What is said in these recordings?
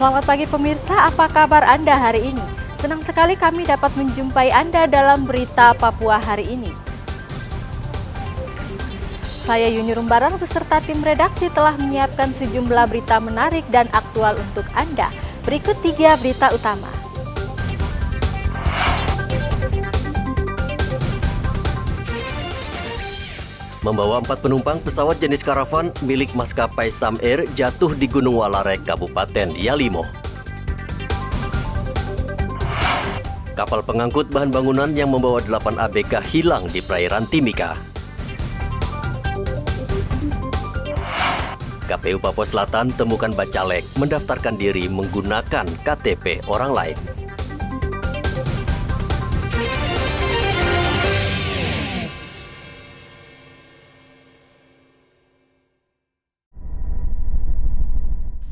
Selamat pagi pemirsa, apa kabar Anda hari ini? Senang sekali kami dapat menjumpai Anda dalam berita Papua hari ini. Saya Yuni Rumbaran beserta tim redaksi telah menyiapkan sejumlah berita menarik dan aktual untuk Anda. Berikut 3 berita utama. Membawa 4 penumpang, pesawat jenis karavan milik maskapai Sam Air jatuh di Gunung Walarek, Kabupaten Yalimo. Kapal pengangkut bahan bangunan yang membawa 8 ABK hilang di perairan Timika. KPU Papua Selatan temukan bacalek mendaftarkan diri menggunakan KTP orang lain.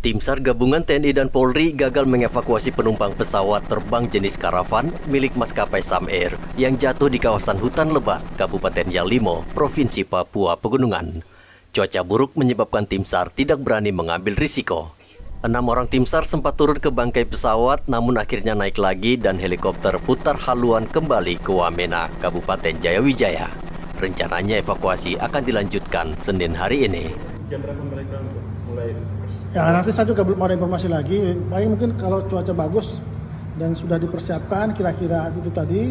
Tim SAR gabungan TNI dan Polri gagal mengevakuasi penumpang pesawat terbang jenis karavan milik maskapai Sam Air yang jatuh di kawasan hutan lebat Kabupaten Yalimo, Provinsi Papua Pegunungan. Cuaca buruk menyebabkan tim SAR tidak berani mengambil risiko. 6 orang tim SAR sempat turun ke bangkai pesawat namun akhirnya naik lagi dan helikopter putar haluan kembali ke Wamena, Kabupaten Jayawijaya. Rencananya evakuasi akan dilanjutkan Senin hari ini. Jam berapa mereka untuk mulai? Ya nanti saya juga belum ada informasi lagi. Paling mungkin kalau cuaca bagus dan sudah dipersiapkan kira-kira itu tadi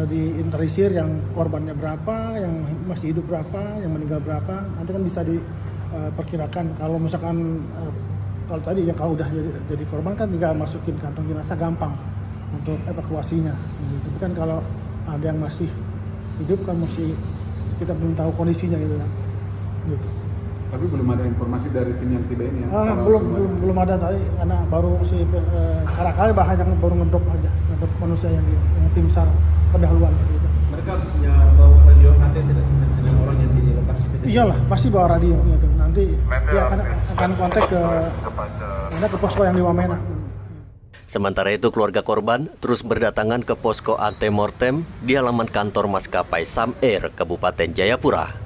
diinterisir yang korbannya berapa, yang masih hidup berapa, yang meninggal berapa. Nanti kan bisa diperkirakan. Kalau misalkan kalau tadi ya kalau udah jadi korban kan tinggal masukin kantong jenazah gampang untuk evakuasinya. Tapi kan kalau ada yang masih hidup kan mesti kita belum tahu kondisinya gitu kan. Gitu. Tapi belum ada informasi dari tim yang tiba ini ya? Belum ada tadi karena baru si Karakal bahkan yang baru ngedrop aja, ngedrop manusia yang tim SAR pendahuluan gitu. Mereka punya bawa radio AT tidak dengan orang yang di lokasi itu? Iyalah, pasti bawa radio gitu. Nanti dia akan kontak ke posko yang di Wamena. Sementara itu keluarga korban terus berdatangan ke posko antemortem di halaman kantor maskapai Sam Air, Kabupaten Jayapura.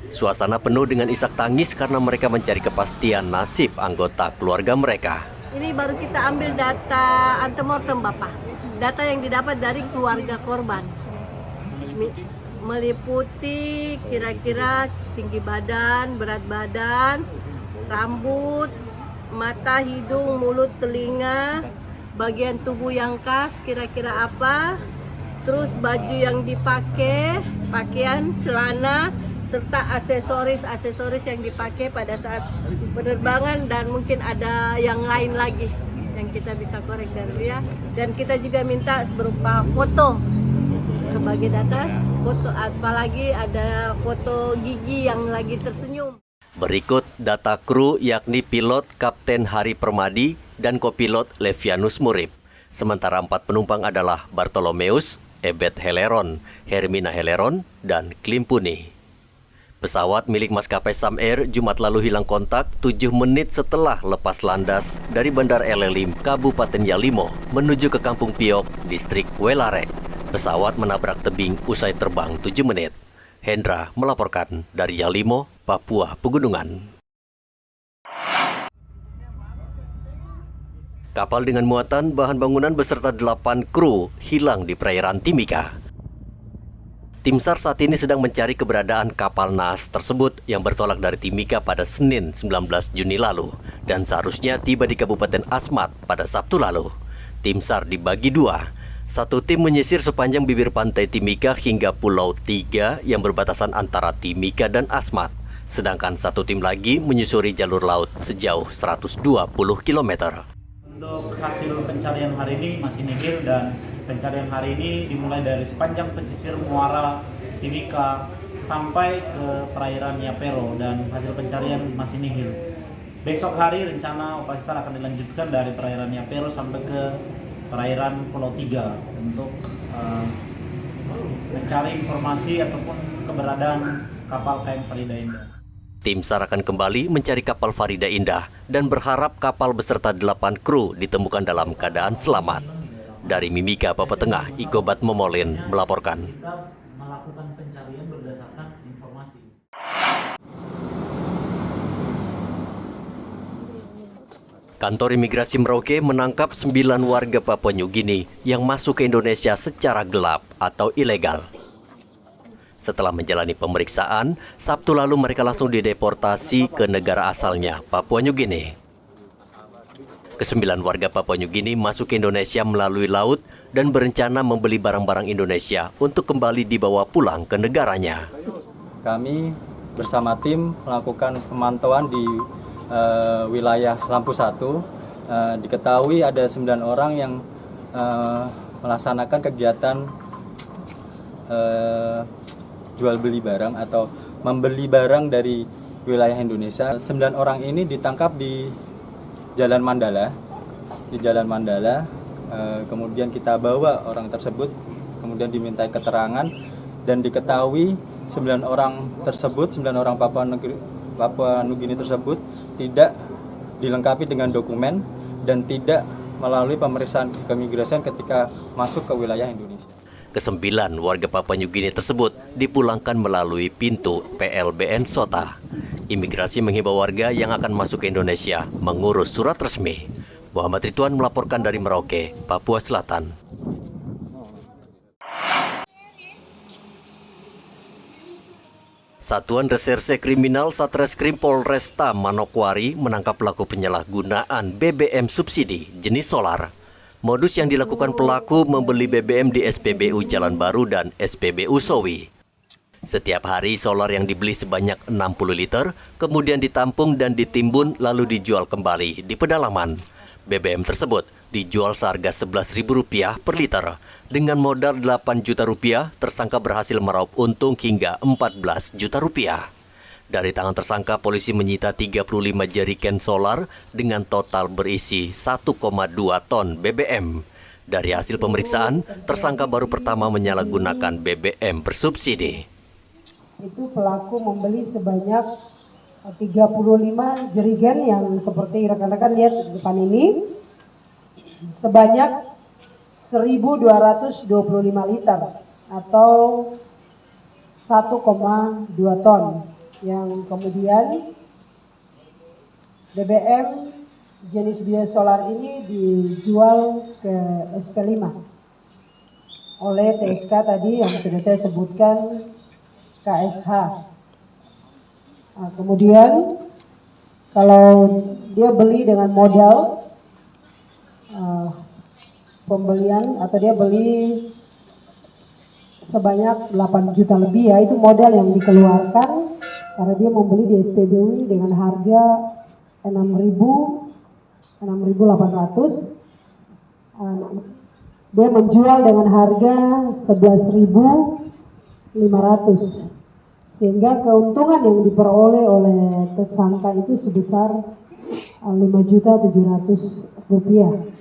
Suasana penuh dengan isak tangis karena mereka mencari kepastian nasib anggota keluarga mereka. Ini baru kita ambil data antemortem Bapak. Data yang didapat dari keluarga korban. Meliputi kira-kira tinggi badan, berat badan, rambut, mata, hidung, mulut, telinga, bagian tubuh yang khas kira-kira apa, terus baju yang dipakai, pakaian, celana, serta aksesoris yang dipakai pada saat penerbangan dan mungkin ada yang lain lagi yang kita bisa korek dari dia. Dan kita juga minta berupa foto sebagai data, foto apalagi ada foto gigi yang lagi tersenyum. Berikut data kru yakni pilot Kapten Hari Permadi dan kopilot Levianus Murib. Sementara 4 penumpang adalah Bartolomeus, Ebet Heleron, Hermina Heleron, dan Klimpuni. Pesawat milik maskapai Sam Air Jumat lalu hilang kontak 7 menit setelah lepas landas dari Bandar Elelim, Kabupaten Yalimo, menuju ke Kampung Piok, Distrik Welarek. Pesawat menabrak tebing usai terbang 7 menit. Hendra melaporkan dari Yalimo, Papua Pegunungan. Kapal dengan muatan bahan bangunan beserta 8 kru hilang di perairan Timika. Tim SAR saat ini sedang mencari keberadaan kapal naas tersebut yang bertolak dari Timika pada Senin 19 Juni lalu dan seharusnya tiba di Kabupaten Asmat pada Sabtu lalu. Tim SAR dibagi 2. Satu tim menyisir sepanjang bibir pantai Timika hingga Pulau 3 yang berbatasan antara Timika dan Asmat. Sedangkan satu tim lagi menyusuri jalur laut sejauh 120 km. Untuk hasil pencarian hari ini masih nihil dan pencarian hari ini dimulai dari sepanjang pesisir muara Timika sampai ke perairan Yapero dan hasil pencarian masih nihil. Besok hari rencana operasi SAR akan dilanjutkan dari perairan Yapero sampai ke perairan Pulau 3 untuk mencari informasi ataupun keberadaan kapal KM Farida Indah. Tim SAR akan kembali mencari kapal Farida Indah dan berharap kapal beserta 8 kru ditemukan dalam keadaan selamat. Dari Mimika, Papua Tengah, Igobat Momolin melaporkan. Kita melakukan pencarian berdasarkan informasi. Kantor Imigrasi Merauke menangkap 9 warga Papua New Guinea yang masuk ke Indonesia secara gelap atau ilegal. Setelah menjalani pemeriksaan, Sabtu lalu mereka langsung dideportasi ke negara asalnya, Papua New Guinea. Ke-9 warga Papua New Guinea masuk ke Indonesia melalui laut dan berencana membeli barang-barang Indonesia untuk kembali dibawa pulang ke negaranya. Kami bersama tim melakukan pemantauan di wilayah Lampu 1. Diketahui ada 9 orang yang melaksanakan kegiatan jual beli barang atau membeli barang dari wilayah Indonesia. 9 orang ini ditangkap di Jalan Mandala. Kemudian kita bawa orang tersebut, kemudian dimintai keterangan dan diketahui 9 orang tersebut, 9 orang Papua New Guinea tersebut tidak dilengkapi dengan dokumen dan tidak melalui pemeriksaan keimigrasian ketika masuk ke wilayah Indonesia. Ke-9 warga Papua New Guinea tersebut dipulangkan melalui pintu PLBN Sota. Imigrasi menghimbau warga yang akan masuk ke Indonesia mengurus surat resmi. Muhammad Ridwan melaporkan dari Merauke, Papua Selatan. Satuan Reserse Kriminal Satreskrim Polresta Manokwari menangkap pelaku penyalahgunaan BBM subsidi jenis solar. Modus yang dilakukan pelaku membeli BBM di SPBU Jalan Baru dan SPBU Sowi. Setiap hari solar yang dibeli sebanyak 60 liter, kemudian ditampung dan ditimbun lalu dijual kembali di pedalaman. BBM tersebut dijual seharga Rp11.000 per liter. Dengan modal Rp8 juta, tersangka berhasil meraup untung hingga Rp14 juta. Dari tangan tersangka, polisi menyita 35 jerigen solar dengan total berisi 1,2 ton BBM. Dari hasil pemeriksaan, tersangka baru pertama menyalahgunakan BBM bersubsidi. Itu pelaku membeli sebanyak 35 jerigen yang seperti rekan-rekan lihat di depan ini, sebanyak 1.225 liter atau 1,2 ton, yang kemudian BBM jenis biosolar ini dijual ke SP5 oleh TSK tadi yang sudah saya sebutkan, KSH. Nah, kemudian kalau dia beli dengan modal pembelian atau dia beli sebanyak 8 juta lebih, ya itu modal yang dikeluarkan karena dia membeli di SPBU dengan harga 6.800. Dia menjual dengan harga 11.500, sehingga keuntungan yang diperoleh oleh tersangka itu sebesar Rp5.700.000.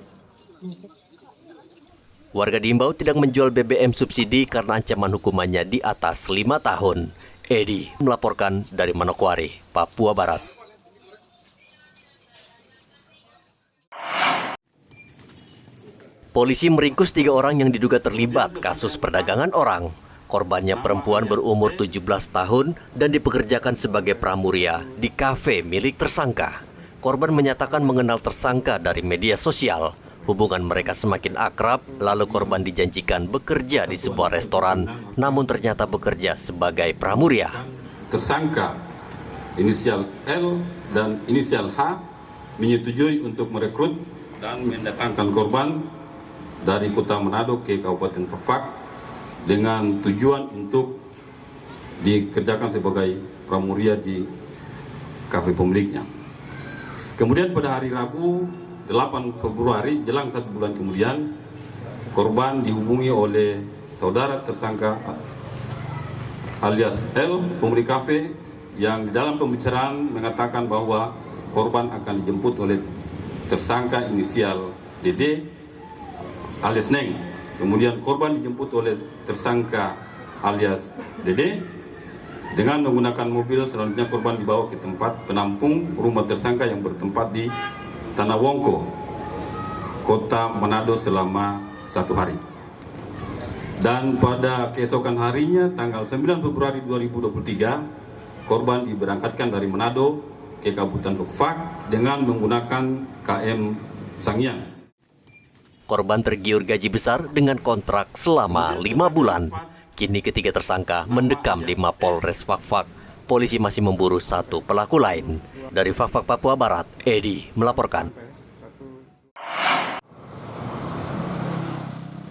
Warga diimbau tidak menjual BBM subsidi karena ancaman hukumannya di atas 5 tahun. Edi melaporkan dari Manokwari, Papua Barat. Polisi meringkus 3 orang yang diduga terlibat kasus perdagangan orang. Korbannya perempuan berumur 17 tahun dan dipekerjakan sebagai pramuria di kafe milik tersangka. Korban menyatakan mengenal tersangka dari media sosial. Hubungan mereka semakin akrab, lalu korban dijanjikan bekerja di sebuah restoran, namun ternyata bekerja sebagai pramuria. Tersangka inisial L dan inisial H menyetujui untuk merekrut dan mendatangkan korban dari kota Manado ke Kabupaten Fafak dengan tujuan untuk dikerjakan sebagai pramuria di kafe pemiliknya. Kemudian pada hari Rabu 8 Februari, jelang 1 bulan kemudian, korban dihubungi oleh saudara tersangka alias L, pemilik kafe, yang di dalam pembicaraan mengatakan bahwa korban akan dijemput oleh tersangka inisial DD alias Neng. Kemudian korban dijemput oleh tersangka alias DD dengan menggunakan mobil. Selanjutnya korban dibawa ke tempat penampung rumah tersangka yang bertempat di Tanah Wongko, kota Manado selama 1 hari. Dan pada keesokan harinya, tanggal 9 Februari 2023, korban diberangkatkan dari Manado ke Kabupaten Fakfak dengan menggunakan KM Sangyang. Korban tergiur gaji besar dengan kontrak selama 5 bulan. Kini ketiga tersangka mendekam di Mapolres Fakfak. Polisi masih memburu satu pelaku lain. Dari Fakfak, Papua Barat, Edi melaporkan.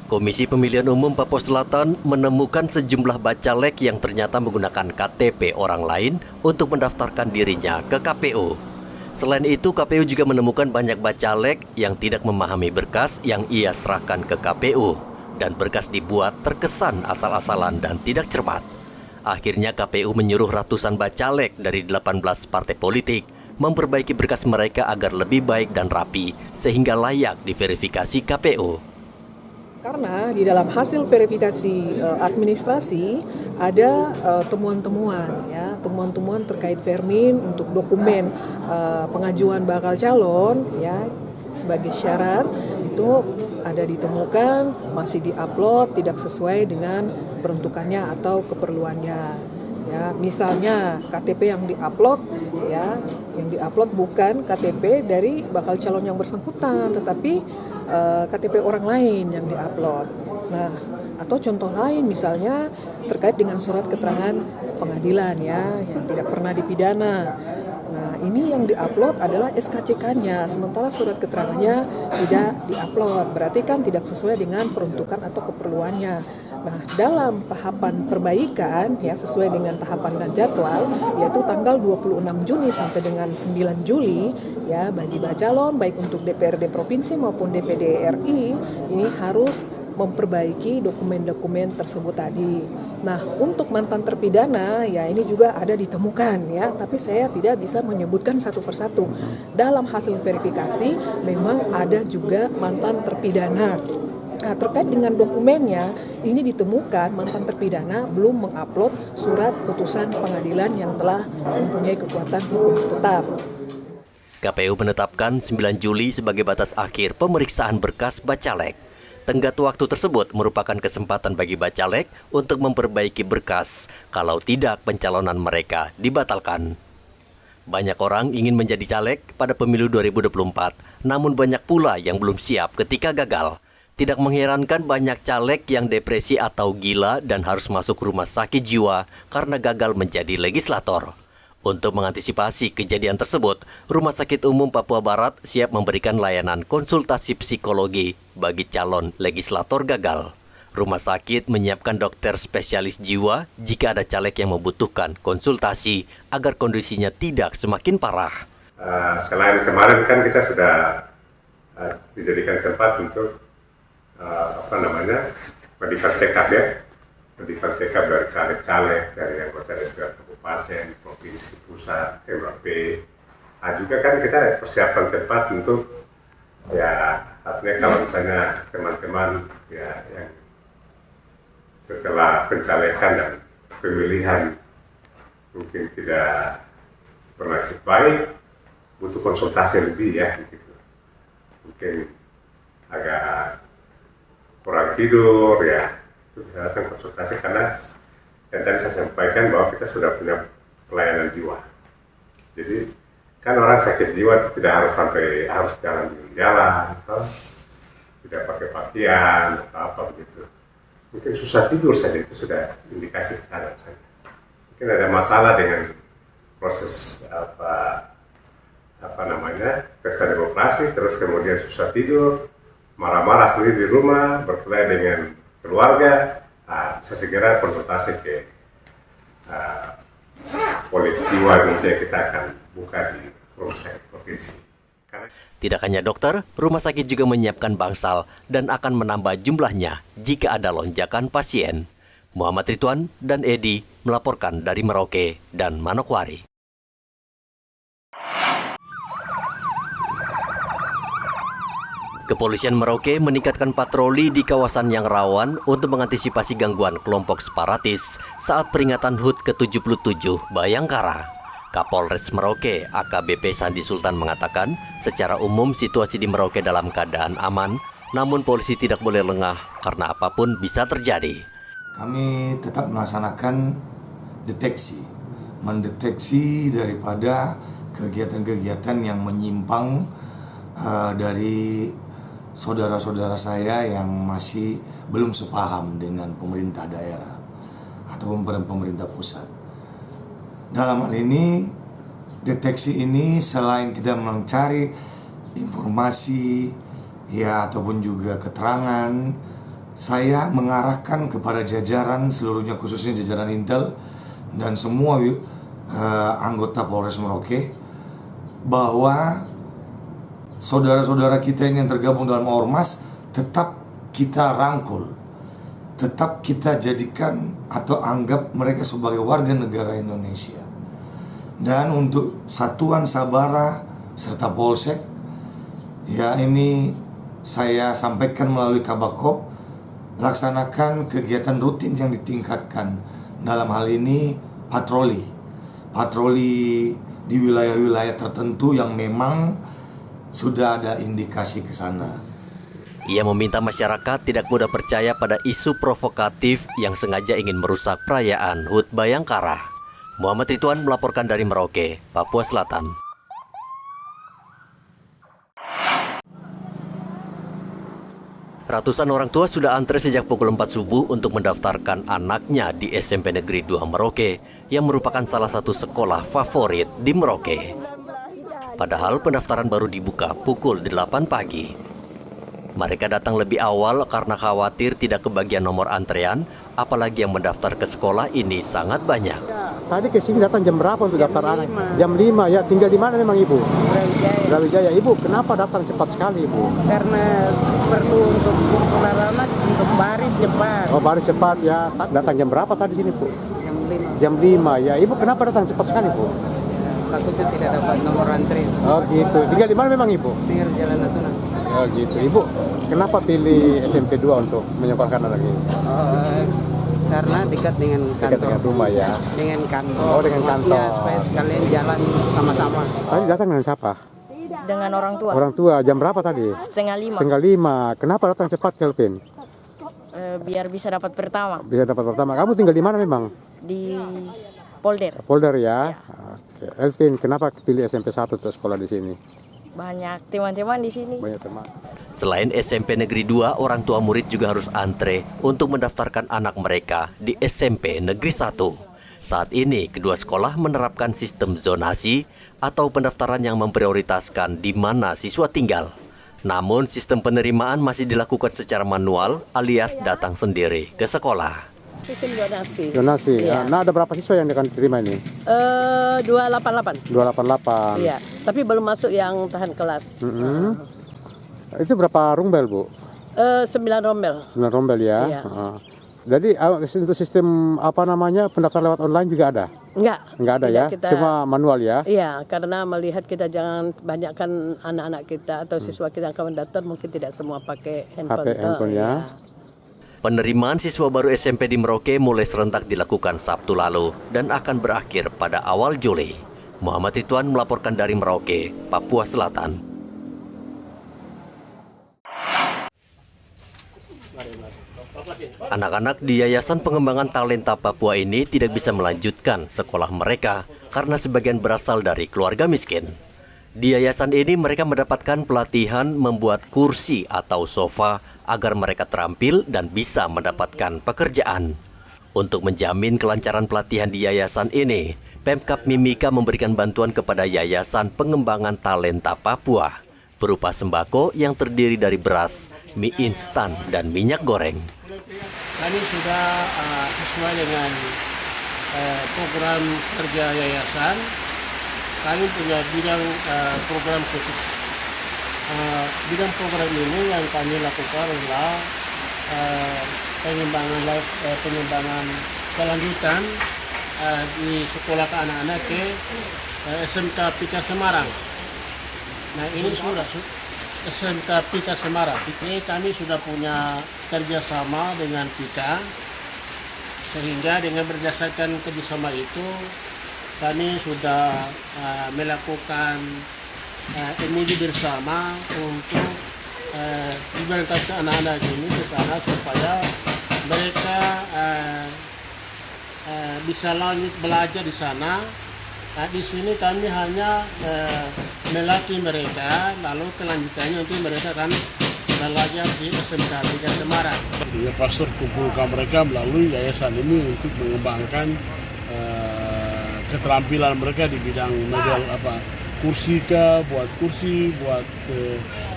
Komisi Pemilihan Umum Papua Selatan menemukan sejumlah bacalek yang ternyata menggunakan KTP orang lain untuk mendaftarkan dirinya ke KPU. Selain itu, KPU juga menemukan banyak bacalek yang tidak memahami berkas yang ia serahkan ke KPU. Dan berkas dibuat terkesan asal-asalan dan tidak cermat. Akhirnya KPU menyuruh ratusan bacalek dari 18 partai politik memperbaiki berkas mereka agar lebih baik dan rapi sehingga layak diverifikasi KPU. Karena di dalam hasil verifikasi administrasi ada temuan-temuan, ya, temuan-temuan terkait vermin untuk dokumen pengajuan bakal calon, ya, sebagai syarat itu ada ditemukan masih diupload tidak sesuai dengan peruntukannya atau keperluannya. Ya, misalnya KTP yang diupload, ya, yang diupload bukan KTP dari bakal calon yang bersangkutan, tetapi KTP orang lain yang diupload. Nah, atau contoh lain misalnya terkait dengan surat keterangan pengadilan, ya, yang tidak pernah dipidana. Nah, ini yang diupload adalah SKCK-nya, sementara surat keterangannya tidak diupload. Berarti kan tidak sesuai dengan peruntukan atau keperluannya. Nah, dalam tahapan perbaikan, ya, sesuai dengan tahapan dan jadwal, yaitu tanggal 26 Juni sampai dengan 9 Juli, ya, bagi bacalon baik untuk DPRD Provinsi maupun DPD RI, ini harus memperbaiki dokumen-dokumen tersebut tadi. Nah, untuk mantan terpidana, ya, ini juga ada ditemukan, ya, tapi saya tidak bisa menyebutkan satu persatu. Dalam hasil verifikasi, memang ada juga mantan terpidana. Nah, terkait dengan dokumennya, ini ditemukan mantan terpidana belum mengupload surat putusan pengadilan yang telah mempunyai kekuatan hukum tetap. KPU menetapkan 9 Juli sebagai batas akhir pemeriksaan berkas bacalek. Tenggat waktu tersebut merupakan kesempatan bagi bacalek untuk memperbaiki berkas, kalau tidak pencalonan mereka dibatalkan. Banyak orang ingin menjadi caleg pada pemilu 2024, namun banyak pula yang belum siap ketika gagal. Tidak mengherankan banyak caleg yang depresi atau gila dan harus masuk rumah sakit jiwa karena gagal menjadi legislator. Untuk mengantisipasi kejadian tersebut, Rumah Sakit Umum Papua Barat siap memberikan layanan konsultasi psikologi bagi calon legislator gagal. Rumah sakit menyiapkan dokter spesialis jiwa jika ada caleg yang membutuhkan konsultasi agar kondisinya tidak semakin parah. Selain kemarin kan kita sudah dijadikan tempat untuk medical check-up, ya. Medical check-up dari caleg-caleg, dari anggota DPR kabupaten, provinsi, pusat, MRP. Nah, juga kan kita persiapan tempat untuk, ya, artinya kalau misalnya teman-teman, ya, yang setelah pencalekan dan pemilihan mungkin tidak bernasib baik, butuh konsultasi lebih, ya, gitu. Mungkin agak kurang tidur, ya, itu bisa datang konsultasi karena yang tadi saya sampaikan bahwa kita sudah punya pelayanan jiwa. Jadi kan orang sakit jiwa itu tidak harus jalan di jalan atau tidak pakai pakaian atau apa begitu. Mungkin susah tidur saja itu sudah indikasi kesadaran saja. Mungkin ada masalah dengan proses pesta demokrasi, terus kemudian susah tidur, marah-marah sendiri di rumah, berkelahi dengan keluarga. Saya segera konsultasi ke politik jiwa nanti kita akan buka di rumah sakit provinsi. Tidak hanya dokter, rumah sakit juga menyiapkan bangsal dan akan menambah jumlahnya jika ada lonjakan pasien. Muhammad Ridwan dan Edi melaporkan dari Merauke dan Manokwari. Kepolisian Merauke meningkatkan patroli di kawasan yang rawan untuk mengantisipasi gangguan kelompok separatis saat peringatan HUT ke-77 Bayangkara. Kapolres Merauke AKBP Sandi Sultan mengatakan secara umum situasi di Merauke dalam keadaan aman, namun polisi tidak boleh lengah karena apapun bisa terjadi. Kami tetap melaksanakan mendeteksi daripada kegiatan-kegiatan yang menyimpang dari saudara-saudara saya yang masih belum sepaham dengan pemerintah daerah ataupun pemerintah pusat. Dalam hal ini, deteksi ini selain kita mencari informasi ya ataupun juga keterangan, saya mengarahkan kepada jajaran seluruhnya, khususnya jajaran Intel dan semua anggota Polres Merauke, bahwa saudara-saudara kita ini yang tergabung dalam ormas tetap kita rangkul, tetap kita jadikan atau anggap mereka sebagai warga negara Indonesia. Dan untuk Satuan Sabara serta Polsek, ya ini saya sampaikan melalui Kabakop, laksanakan kegiatan rutin yang ditingkatkan. Dalam hal ini patroli di wilayah-wilayah tertentu yang memang sudah ada indikasi ke sana. Ia meminta masyarakat tidak mudah percaya pada isu provokatif yang sengaja ingin merusak perayaan HUT Bayangkara. Muhammad Ridwan melaporkan dari Merauke, Papua Selatan. Ratusan orang tua sudah antre sejak pukul 4 subuh untuk mendaftarkan anaknya di SMP Negeri 2 Merauke yang merupakan salah satu sekolah favorit di Merauke. Padahal pendaftaran baru dibuka pukul 8 pagi. Mereka datang lebih awal karena khawatir tidak kebagian nomor antrean, apalagi yang mendaftar ke sekolah ini sangat banyak. Tadi ke sini datang jam berapa untuk daftar anak? Jam 5 ya. Tinggal di mana memang Ibu? Brawijaya. Ibu, kenapa datang cepat sekali Ibu? Karena perlu untuk anak untuk baris cepat. Oh, baris cepat ya. Datang jam berapa tadi sini Bu? Jam 5. Jam 5 ya. Ibu kenapa datang cepat sekali Bu? Takutnya tidak dapat nomor antri. Oh gitu. Tinggal di mana memang Ibu? Tinggal di Jalan Natuna. Oh gitu. Ibu, kenapa pilih SMP 2 untuk menyekolahkan anak ini? Karena dekat dengan kantor. Dekat dengan rumah ya. Dengan kantor. Oh, dengan kantor. Ya, supaya sekalian jalan sama-sama. Tadi datang dengan siapa? Dengan orang tua. Orang tua. Jam berapa tadi? 4:30. 4:30. Kenapa datang cepat, Kelvin? Biar bisa dapat pertama. Bisa dapat pertama. Kamu tinggal di mana memang? Di Polder. Polder ya. Oke. Elvin, kenapa pilih SMP 1 untuk sekolah di sini? Banyak teman-teman di sini. Banyak teman. Selain SMP Negeri 2, orang tua murid juga harus antre untuk mendaftarkan anak mereka di SMP Negeri 1. Saat ini, kedua sekolah menerapkan sistem zonasi atau pendaftaran yang memprioritaskan di mana siswa tinggal. Namun, sistem penerimaan masih dilakukan secara manual alias datang sendiri ke sekolah. Sistem donasi. Donasi. Iya. Nah, ada berapa siswa yang akan diterima ini? 288. 288. Iya, tapi belum masuk yang tahan kelas. Itu berapa rumbel, Bu? 9 rombel. 9 rombel ya. Iya. Jadi untuk sistem pendaftaran lewat online juga ada? Enggak ada ya? Semua manual ya? Iya, karena melihat kita jangan banyakkan anak-anak kita atau siswa kita yang akan mendaftar, mungkin tidak semua pakai handphone. Ya. Penerimaan siswa baru SMP di Merauke mulai serentak dilakukan Sabtu lalu dan akan berakhir pada awal Juli. Muhammad Ridwan melaporkan dari Merauke, Papua Selatan. Anak-anak di Yayasan Pengembangan Talenta Papua ini tidak bisa melanjutkan sekolah mereka karena sebagian berasal dari keluarga miskin. Di yayasan ini mereka mendapatkan pelatihan membuat kursi atau sofa agar mereka terampil dan bisa mendapatkan pekerjaan. Untuk menjamin kelancaran pelatihan di yayasan ini, Pemkab Mimika memberikan bantuan kepada Yayasan Pengembangan Talenta Papua berupa sembako yang terdiri dari beras, mie instan, dan minyak goreng. Kami sudah sesuai dengan program kerja yayasan. Kami punya bidang program khusus. Bidang program ini yang kami lakukan adalah pengembangan kelanjutan di sekolah ke anak-anak ke SMK Pika Semarang. Nah ini sudah SMK Pika Semarang. Ini kami sudah punya kerjasama dengan Pika, sehingga dengan berdasarkan kerjasama itu kami sudah melakukan MOU bersama untuk diberangkatkan anak-anak ini ke sana supaya mereka bisa lanjut belajar di sana Nah, di sini kami hanya melatih mereka, lalu kelanjutannya nanti mereka akan belajar di SMK 3 Semarang. Ya, pastor kumpulkan mereka melalui yayasan ini untuk mengembangkan keterampilan mereka di bidang model kursi buat kursi, buat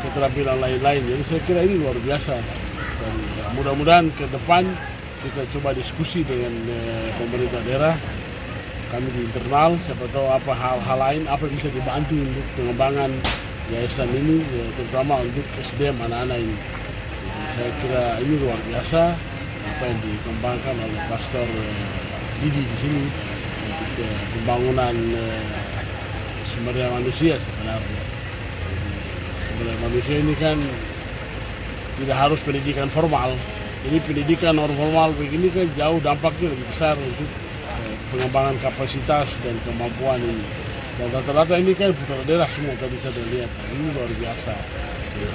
keterampilan lain-lain. Jadi saya kira ini luar biasa. Jadi, ya, mudah-mudahan ke depan kita coba diskusi dengan pemerintah daerah, kami di internal, siapa tahu apa hal-hal lain apa yang bisa dibantu untuk pengembangan yayasan ini, terutama untuk SDM anak-anak ini. Jadi saya kira ini luar biasa apa yang dikembangkan oleh Pastor Didi di sini untuk pembangunan sumber daya manusia sebenarnya. Jadi, sumber daya manusia ini kan tidak harus pendidikan formal. Ini pendidikan non formal begini kan jauh dampaknya lebih besar untuk pengembangan kapasitas dan kemampuan ini. Dan rata-rata ini kan putra daerah semua tadi saya lihat. Ini luar biasa.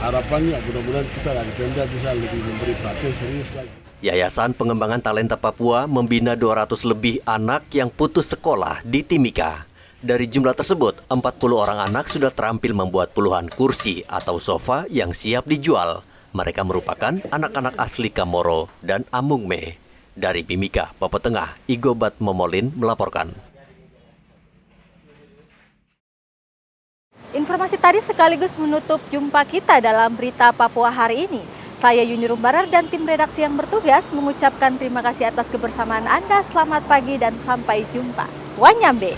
Harapannya mudah-mudahan kita dari Pemda bisa lebih memberi perhatian serius lagi. Yayasan Pengembangan Talenta Papua membina 200 lebih anak yang putus sekolah di Timika. Dari jumlah tersebut, 40 orang anak sudah terampil membuat puluhan kursi atau sofa yang siap dijual. Mereka merupakan anak-anak asli Kamoro dan Amungme. Dari Timika, Papua Tengah, Igobat Momolin melaporkan. Informasi tadi sekaligus menutup jumpa kita dalam Berita Papua hari ini. Saya Yuni Rumbarar dan tim redaksi yang bertugas mengucapkan terima kasih atas kebersamaan Anda. Selamat pagi dan sampai jumpa. Wanyambe.